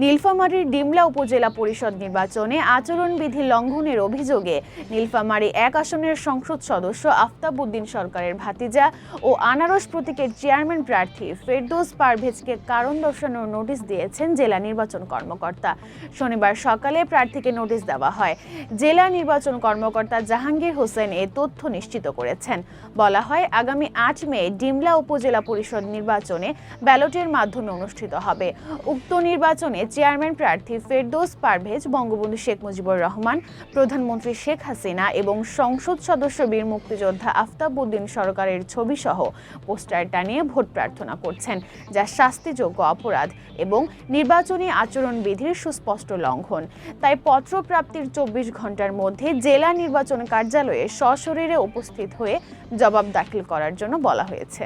নীলফামারীর ডিমলা উপজেলা পরিষদ নির্বাচনে আচরণবিধি লঙ্ঘনের অভিযোগে নীলফামারী ১ আসনের সংসদ সদস্য আফতাব উদ্দিন সরকারের ভাতিজা ও আনারস প্রতীকের চেয়ারম্যান প্রার্থী ফেরদৌস পারভেজকে কারণ দর্শানোর নোটিশ দিয়েছেন জেলা নির্বাচন কর্মকর্তা। শনিবার সকালে প্রার্থীকে নোটিশ দেওয়া হয়। জেলা নির্বাচন কর্মকর্তা জাহাঙ্গীর হোসেন এ তথ্য নিশ্চিত করেছেন। বলা হয়, আগামী ৮ মে ডিমলা উপজেলা পরিষদ নির্বাচনে ব্যালটের মাধ্যমে অনুষ্ঠিত হবে। উক্ত নির্বাচনে চেয়ারম্যান প্রার্থী ফেরদৌস পারভেজ বঙ্গবন্ধু শেখ মুজিবুর রহমান, প্রধানমন্ত্রী শেখ হাসিনা এবং সংসদ সদস্য বীর মুক্তিযোদ্ধা আফতাব উদ্দিন সরকারের ছবি সহ পোস্টার টানিয়ে ভোট প্রার্থনা করছেন, যা শাস্তিযোগ্য অপরাধ এবং নির্বাচনী আচরণবিধির সুস্পষ্ট লঙ্ঘন। তাই পত্র প্রাপ্তির ২৪ ঘন্টার মধ্যে জেলা নির্বাচন কার্যালয়ে সশরীরে উপস্থিত হয়ে জবাব দাখিল করার জন্য বলা হয়েছে।